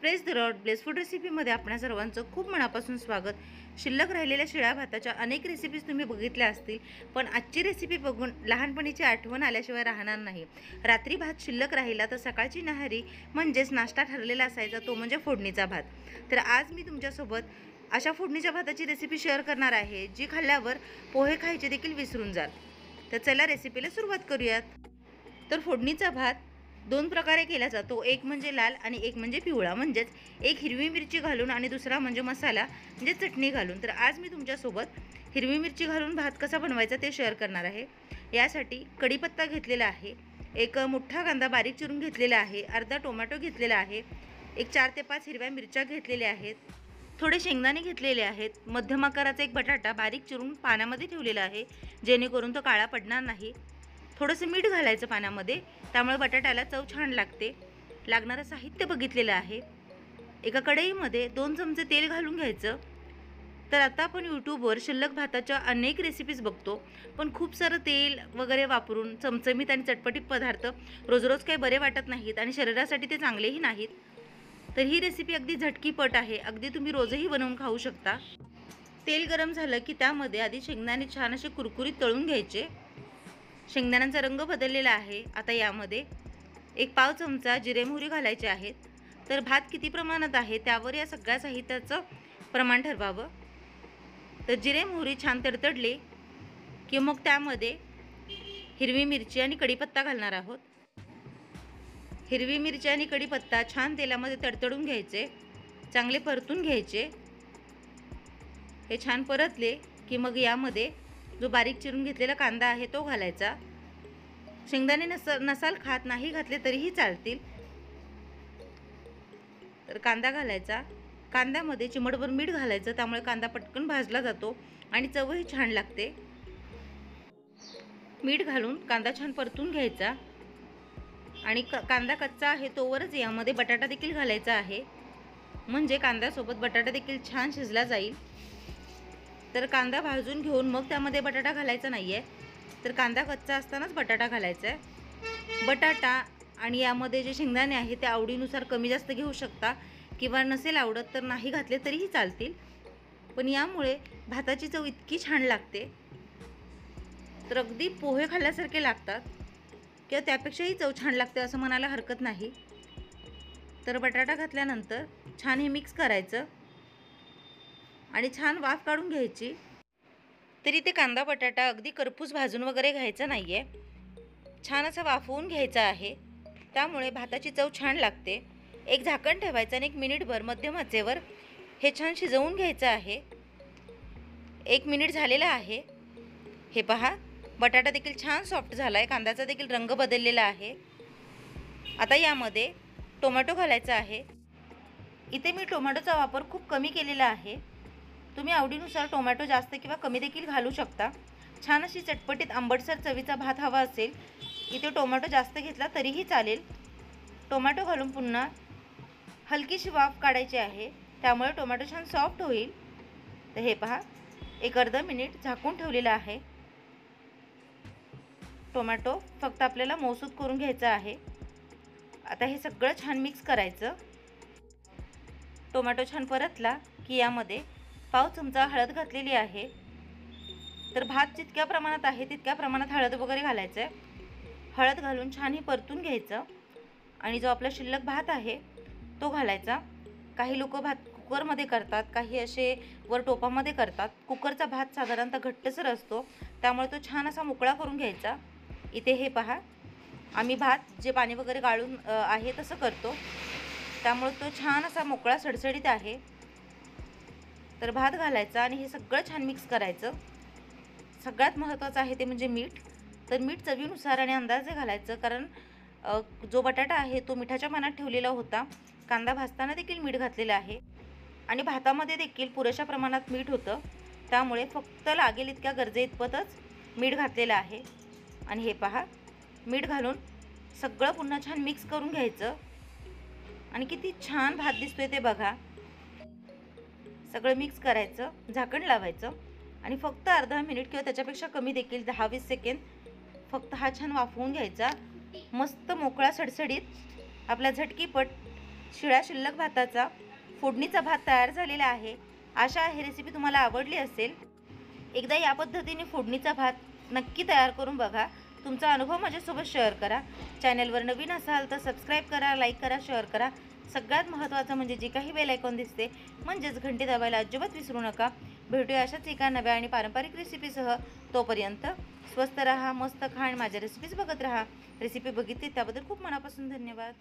Press the Lord bless food रेसिपीमध्ये आपणा सर्वांचं खूप मनापासून स्वागत। शिल्लक राहिलेल्या शिळ्या भाताच्या अनेक रेसिपीज तुम्ही बघितल्या असतील, पण आजची रेसिपी बघून लहानपणीची आठवण आल्याशिवाय राहणार नाही। रात्री भात शिल्लक राहिला तर सकाळची नहारी म्हणजेच नाश्ता ठरलेला असायचा, तो म्हणजे फोडणीचा भात। तर आज मी तुमच्यासोबत अशा फोडणीच्या भाताची रेसिपी शेअर करणार आहे, जी खाल्ल्यावर पोहे खायचे देखील विसरून जाल। तर चला रेसिपीला सुरुवात करूयात। तर फोडणीचा भात दोन प्रकारे केला जातो, एक म्हणजे लाल आणि एक म्हणजे पिवळा। म्हणजेच एक हिरवी मिरची घालून आणि दुसरा म्हणजे मसाला म्हणजे चटणी घालून। तर आज मी तुमच्यासोबत हिरवी मिरची घालून भात कसा बनवायचा ते शेअर करणार आहे। यासाठी कढीपत्ता घेतलेला आहे, एक मोठा कांदा बारीक चिरून घेतलेला आहे, अर्धा टोमॅटो घेतलेला आहे, एक 4 ते 5 हिरव्या मिरच्या घेतलेल्या आहेत, थोडे शेंगदाणे घेतलेले आहेत, मध्यम आकाराचा एक बटाटा बारीक चिरून पाण्यामध्ये ठेवलेला आहे जेणेकरून तो काळा पडणार नाही। थोडंसं मीठ घालायचं पाण्यामध्ये, त्यामुळे बटाट्याला चव छान लागते। लागणारं साहित्य बघितलेलं आहे। एका कढईमध्ये 2 चमचे तेल घालून घ्यायचं। तर आता आपण यूट्यूबवर शिल्लक भाताच्या अनेक रेसिपीज बघतो, पण खूप सारं तेल वगैरे वापरून चमचमीत आणि चटपटीत पदार्थ रोज रोज काही बरे वाटत नाहीत आणि शरीरासाठी ते चांगलेही नाहीत। तर ही रेसिपी अगदी झटकीपट आहे, अगदी तुम्ही रोजही बनवून खाऊ शकता। तेल गरम झालं की त्यामध्ये आधी शेंगदाणे छान असे कुरकुरीत तळून घ्यायचे। शेंगदाण्यांचा रंग बदललेला आहे। आता यामध्ये एक पाव चमचा जिरे मोहरी घालायचे आहेत। तर भात किती प्रमाणात आहे त्यावर या सगळ्या साहित्याचं प्रमाण ठरवावं। तर जिरे मोहरी छान तडतडले की मग त्यामध्ये हिरवी मिरची आणि कढीपत्ता घालणार आहोत। हिरवी मिरची आणि कढीपत्ता छान तेलामध्ये तडतडून घ्यायचे, चांगले परतून घ्यायचे। हे छान परतले की मग यामध्ये जो बारीक चिरून घेतलेला कांदा आहे तो घालायचा। शेंगदाणे नसाल खात, नाही घातले तरीही चालतील। तर कांदा घालायचा, कांद्यामध्ये चिमटभर मीठ घालायचं, त्यामुळे कांदा पटकन भाजला जातो आणि चवही छान लागते। मीठ घालून कांदा छान परतून घ्यायचा आणि कांदा कच्चा आहे तोवरच यामध्ये बटाटा देखील घालायचा आहे, म्हणजे कांद्यासोबत बटाटा देखील छान शिजला जाईल। तर कांदा भाजून घेऊन मग त्यामध्ये बटाटा घालायचा नाही आहे, तर कांदा कच्चा असतानाच बटाटा घालायचा आहे। बटाटा आणि यामध्ये जे शेंगदाणे आहे ते आवडीनुसार कमी जास्त घेऊ शकता, किंवा नसेल आवडत तर नाही घातले तरीही चालतील, पण यामुळे भाताची चव इतकी छान लागते, तर अगदी पोहे खाल्ल्यासारखे लागतात किंवा त्यापेक्षाही चव छान लागते असं म्हणायला हरकत नाही। तर बटाटा घातल्यानंतर छान हे मिक्स करायचं आणि छान वाफ काढून घ्यायची। तरी ते कांदा बटाटा अगदी करपूस भाजून वगैरे घ्यायचा नाही आहे, छान असं वाफवून घ्यायचं आहे, त्यामुळे भाताची चव छान लागते। एक झाकण ठेवायचं आणि 1 मिनिटभर मध्यम आचेवर हे छान शिजवून घ्यायचं आहे। 1 मिनिट झालेला आहे। हे पहा, बटाटा देखील छान सॉफ्ट झाला आहे, कांद्याचा देखील रंग बदललेला आहे। आता यामध्ये टोमॅटो घालायचा आहे। इथे मी टोमॅटोचा वापर खूप कमी केलेला आहे, तुम्ही आवडीनुसार टोमॅटो जास्त किंवा कमी देखील घालू शकता। छान अशी चटपटीत आंबटसर चवीचा भात हवा असेल, इथे टोमॅटो जास्त घेतला तरीही चालेल। टोमॅटो घालून पुन्हा हलकीशी वाफ काढायची आहे, त्यामुळे टोमॅटो छान सॉफ्ट होईल। तर हे पहा, एक अर्धा मिनिट झाकून ठेवलेला आहे। टोमॅटो फक्त आपल्याला मऊसूत करून घ्यायचा आहे। आता हे सगळं छान मिक्स करायचं। टोमॅटो छान परतला की यामध्ये पाव चमचा हळद घातलेली आहे। तर भात जितक्या प्रमाणात आहे तितक्या प्रमाणात हळद वगैरे घालायचं आहे। हळद घालून छान हे परतून घ्यायचं आणि जो आपला शिल्लक भात आहे तो घालायचा। काही लोक भात कुकरमध्ये करतात, काही असे वर टोपामध्ये करतात। कुकरचा भात साधारणतः घट्टसर असतो, त्यामुळे तो छान असा मोकळा करून घ्यायचा। इथे हे पहा, आम्ही भात जे पाणी वगैरे गाळून आहे तसं करतो, त्यामुळे तो छान असा मोकळा सडसडीत आहे। तर भात घालायचा आणि हे सगळं छान मिक्स करायचं। सगळ्यात महत्त्वाचं आहे ते म्हणजे मीठ। तर मीठ चवीनुसार आणि अंदाजे घालायचं, कारण जो बटाटा आहे तो मिठाच्या पाण्यात ठेवलेला होता, कांदा भाजताना देखील मीठ घातलेलं आहे आणि भातामध्ये देखील पुरेशा प्रमाणात मीठ होतं, त्यामुळे फक्त लागेल इतक्या गरजेइतपतच मीठ घातलेलं आहे। आणि हे पहा, मीठ घालून सगळं पुन्हा छान मिक्स करून घ्यायचं आणि किती छान भात दिसतोय ते बघा। सगळं मिक्स करायचं, झाकण लावायचं आणि फक्त अर्धा मिनिट किंवा त्याच्यापेक्षा कमी देखील 10-20 सेकंद फक्त हा छान वाफवून घ्यायचा। मस्त मोकळा सडसडीत आपला झटकीपट शिळ्या शिल्लक भाताचा फोडणीचा भात तयार झालेला आहे। आशा आहे रेसिपी तुम्हाला आवडली असेल। एकदा या पद्धतीने फोडणीचा भात नक्की तयार करून बघा। तुमचा अनुभव माझ्यासोबत शेअर करा। चॅनलवर नवीन असाल तर सबस्क्राईब करा, लाईक करा, शेअर करा। सगळ्यात महत्त्वाचं म्हणजे जे काही बेल आयकॉन दिसते म्हणजेच घंटी दाबायला अजिबात विसरू नका। भेटूया अशाच एका नव्या आणि पारंपरिक रेसिपीसह। तोपर्यंत स्वस्त रहा, मस्त खा आणि माझ्या रेसिपीज बघत रहा। रेसिपी बघितली त्याबद्दल खूप मनापासून धन्यवाद।